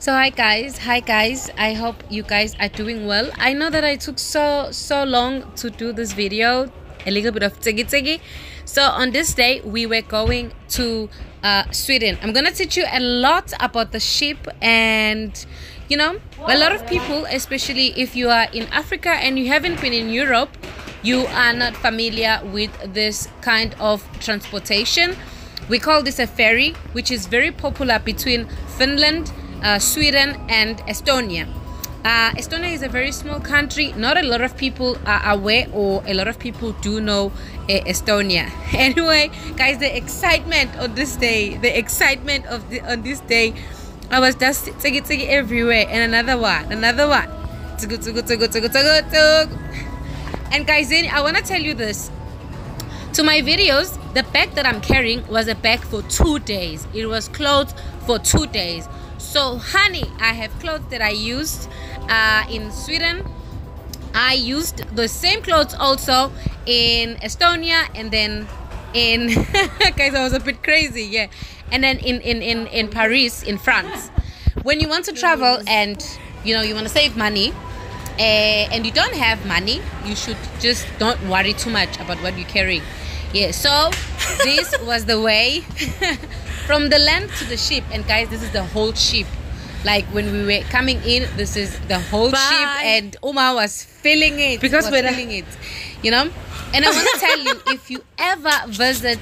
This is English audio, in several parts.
So hi guys, I hope you guys are doing well. I know that I took so long to do this video, a little bit of tigi. So on this day we were going to Sweden. I'm gonna teach you a lot about the ship, and you know, a lot of people, especially if you are in Africa and you haven't been in Europe, you are not familiar with this kind of transportation. We call this a ferry, which is very popular between Finland, Sweden and Estonia. Estonia is a very small country. Not a lot of people are aware, or a lot of people do know Estonia. Anyway, guys, the excitement on this day, on this day, I was just tigi everywhere, and another one. And guys, then I want to tell you this. To my videos, the bag that I'm carrying was a bag for 2 days. It was clothes for 2 days. So honey, I have clothes that I used in Sweden. I used the same clothes also in Estonia, and then in guys, I was a bit crazy, yeah. And then in Paris, in France. When you want to travel and you know you want to save money, and you don't have money, you should just don't worry too much about what you carry. Yeah, so this was the way from the land to the ship. And guys, this is the whole ship. Like when we were coming in, this is the whole ship, and Uma was feeling it because we're feeling it, you know. And I want to tell you, if you ever visit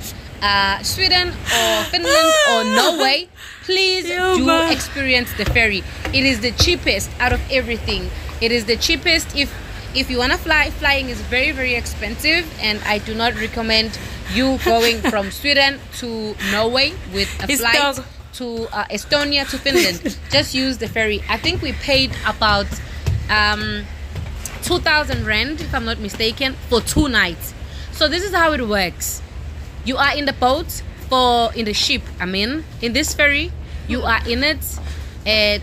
Sweden or Finland or Norway, please do experience the ferry. It is the cheapest out of everything. It is the cheapest. If you want to flying is very expensive, and I do not recommend you going from Sweden to Norway with a flight to Estonia to Finland. Just use the ferry. I think we paid about 2,000 rand, if I'm not mistaken, for 2 nights. So this is how it works. You are in the boat in the ship. I mean, in this ferry, you are in it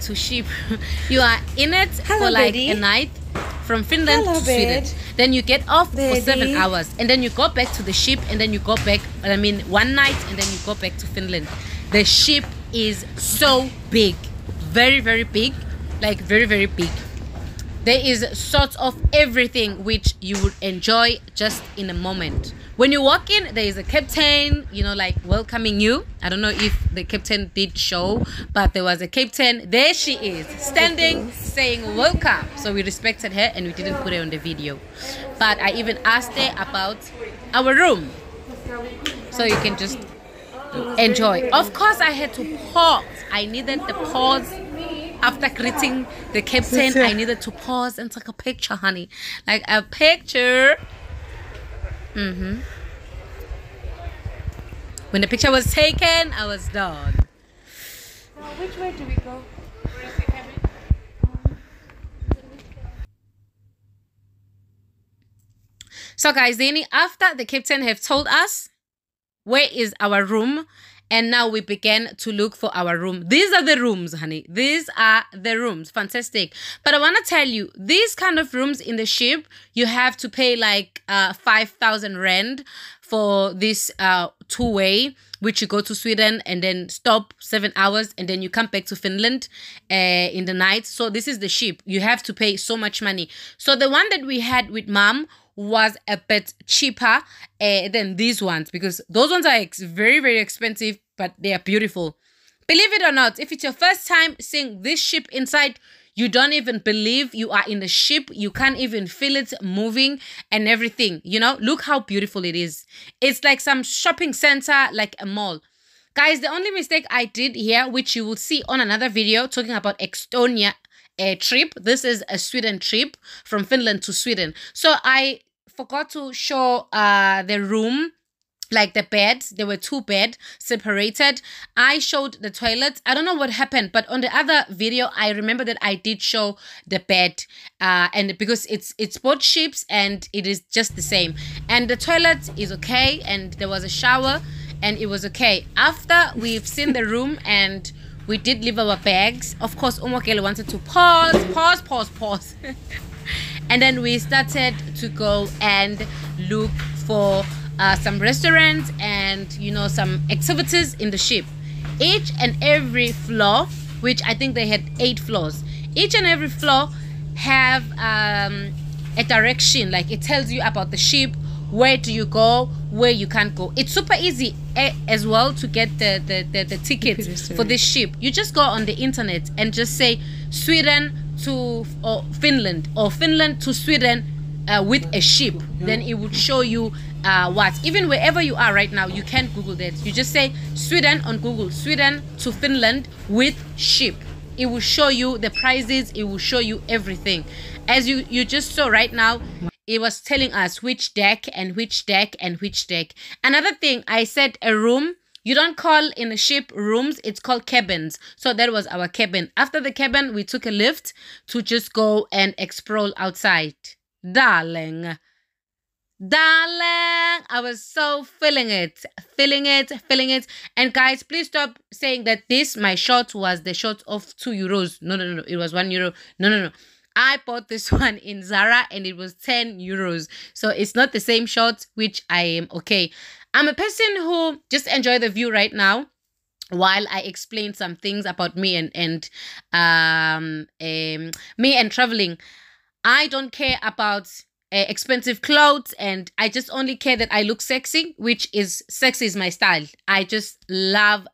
to ship. You are in it for like a night. From Finland to Sweden. Then you get off for 7 hours, and then you go back to the ship, and then you go back, 1 night, and then you go back to Finland. The ship is so big, very big, like very big. There is sort of everything which you would enjoy just in a moment. When you walk in, there is a captain, you know, like welcoming you. I don't know if the captain did show, but there was a captain. There she is, standing, saying welcome. So we respected her, and we didn't put her on the video. But I even asked her about our room, so you can just enjoy. Of course, I had to pause. I needed the pause. After greeting the captain, I needed to pause and take a picture, honey. Like a picture. When the picture was taken, I was done. Now, which way do we go? Where is the cabin? So guys, then after the captain have told us where is our room, and now we began to look for our room. These are the rooms, honey. These are the rooms. Fantastic. But I want to tell you, these kind of rooms in the ship, you have to pay like 5,000 rand for this two-way, which you go to Sweden and then stop 7 hours, and then you come back to Finland in the night. So this is the ship. You have to pay so much money. So the one that we had with mom was a bit cheaper than these ones, because those ones are very expensive, but they are beautiful. Believe it or not, if it's your first time seeing this ship inside, you don't even believe you are in the ship. You can't even feel it moving and everything. You know, look how beautiful it is. It's like some shopping center, like a mall. Guys, the only mistake I did here, which you will see on another video talking about Estonia trip. This is a Sweden trip from Finland to Sweden. So I forgot to show the room, like the beds. There were 2 beds separated. I showed the toilet. I don't know what happened, but on the other video, I remember that I did show the bed, and because it's both ships and it is just the same. And the toilet is okay, and there was a shower, and it was okay. After we've seen the room and we did leave our bags, of course, Umokele wanted to pause. And then we started to go and look for some restaurants and, you know, some activities in the ship. Each and every floor which I think they had 8 floors. Each and every floor have a direction, like it tells you about the ship, where do you go, where you can't go. It's super easy as well to get the tickets for this ship. You just go on the internet and just say Sweden to Finland, or Finland to Sweden with a ship. Then it would show you even wherever you are right now, you can Google that. You just say Sweden on Google, Sweden to Finland with ship. It will show you the prices, it will show you everything. As you just saw right now, it was telling us which deck and which deck and which deck. Another thing, I said a room. You don't call in a ship rooms, it's called cabins. So that was our cabin. After the cabin, we took a lift to just go and explore outside. Darling, I was so feeling it. And guys, please stop saying that my shot was the shot of €2. No, it was €1. No. I bought this one in Zara and it was €10. So it's not the same shot, which I am okay. I'm a person who just enjoy the view right now while I explain some things about me and traveling. I don't care about expensive clothes, and I just only care that I look sexy, which is sexy is my style. I just love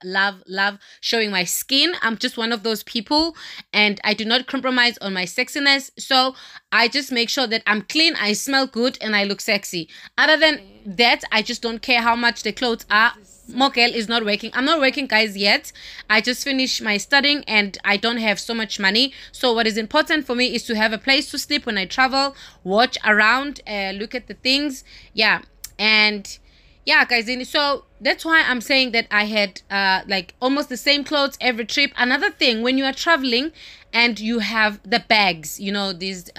showing my skin. I'm just one of those people, and I do not compromise on my sexiness. So I just make sure that I'm clean, I smell good, and I look sexy. Other than that, I just don't care how much the clothes are. Mokel is not working. I'm not working, guys, yet. I just finished my studying and I don't have so much money. So what is important for me is to have a place to sleep when I travel, watch around, look at the things. Yeah. And yeah, guys, so that's why I'm saying that I had like almost the same clothes every trip. Another thing, when you are traveling and you have the bags, you know, these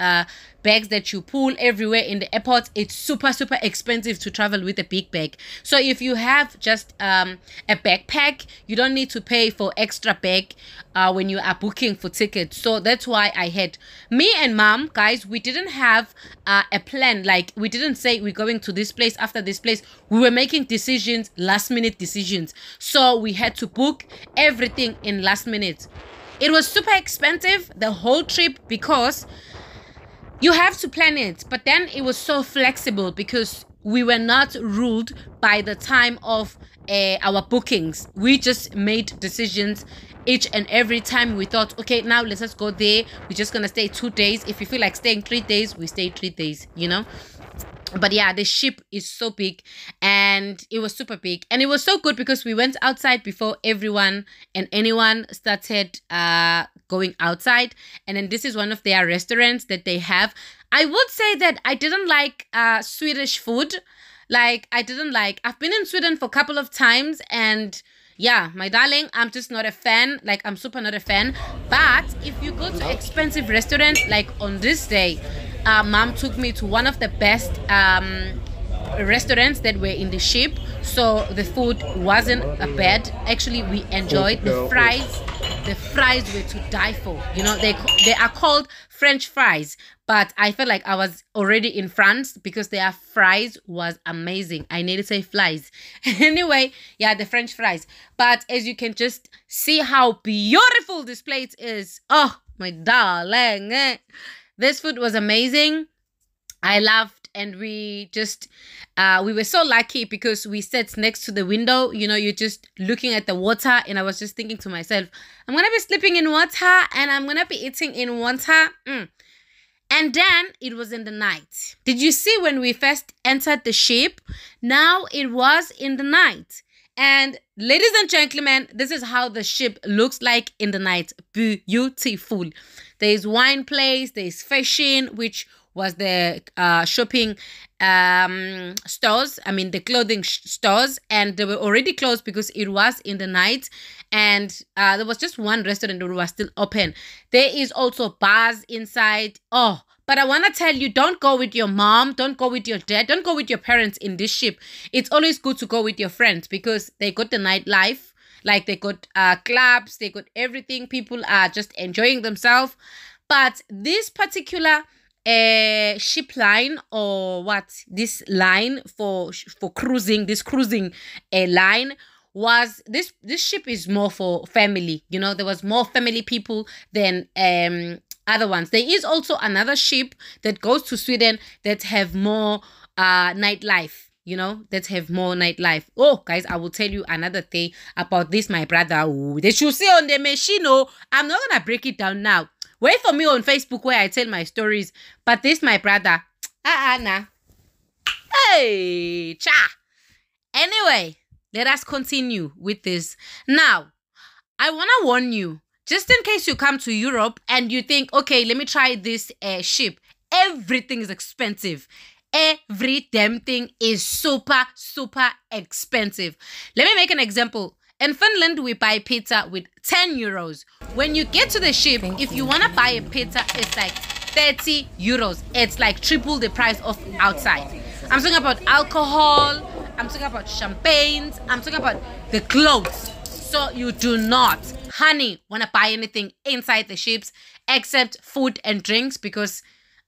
bags that you pull everywhere in the airport, it's super expensive to travel with a big bag. So if you have just a backpack, you don't need to pay for extra bag when you are booking for tickets. So that's why I had me and mom, guys, we didn't have a plan. Like, we didn't say we're going to this place after this place. We were making decisions, last minute decisions. So we had to book everything in last minute. It was super expensive the whole trip because you have to plan it, but then it was so flexible because we were not ruled by the time of our bookings. We just made decisions each and every time. We thought, okay, now let's just go there. We're just gonna stay 2 days. If you feel like staying 3 days, we stay 3 days, you know. But yeah, the ship is so big, and it was super big, and it was so good because we went outside before everyone and anyone started going outside. And then this is one of their restaurants that they have. I would say that I didn't like Swedish food. Like, I've been in Sweden for a couple of times, and yeah, my darling, I'm just not a fan. Like, I'm super not a fan. But if you go to expensive restaurants, like on this day, mom took me to one of the best restaurants that were in the ship. So the food wasn't bad. Actually, we enjoyed the fries. The fries were to die for. You know, they are called French fries. But I felt like I was already in France because their fries was amazing. I need to say flies. Anyway, yeah, the French fries. But as you can just see how beautiful this plate is. Oh, my darling. This food was amazing. I loved, and we just, we were so lucky because we sat next to the window. You know, you're just looking at the water, and I was just thinking to myself, I'm going to be sleeping in water and I'm going to be eating in water. And then it was in the night. Did you see when we first entered the ship? Now it was in the night. And ladies and gentlemen, this is how the ship looks like in the night. Beautiful. There's wine place, there's fashion, which was the shopping stores. I mean, the clothing stores. And they were already closed because it was in the night. And there was just one restaurant that was still open. There is also bars inside. Oh, but I want to tell you, don't go with your mom, don't go with your dad, don't go with your parents in this ship. It's always good to go with your friends because they got the nightlife. Like, they got clubs, they got everything. People are just enjoying themselves. But this particular ship line, or what, this line for cruising, this cruising line was this ship is more for family. You know, there was more family people than other ones. There is also another ship that goes to Sweden that have more nightlife. You know, that have more nightlife. Oh, guys, I will tell you another thing about this, my brother. Ooh, they should see on the machine. Oh, I'm not gonna break it down now. Wait for me on Facebook where I tell my stories. But this, my brother, nah. Hey, cha. Anyway, let us continue with this. Now, I want to warn you, just in case you come to Europe and you think, okay, let me try this ship. Everything is expensive. Every damn thing is super, super expensive. Let me make an example. In Finland, we buy pizza with 10 euros. When you get to the ship, if you want to buy a pizza, it's like 30 euros. It's like triple the price of outside. I'm talking about alcohol. I'm talking about champagnes. I'm talking about the clothes. So you do not, honey, want to buy anything inside the ships except food and drinks because,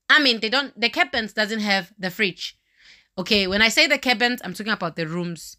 I mean, the cabins doesn't have the fridge. Okay, when I say the cabins, I'm talking about the rooms.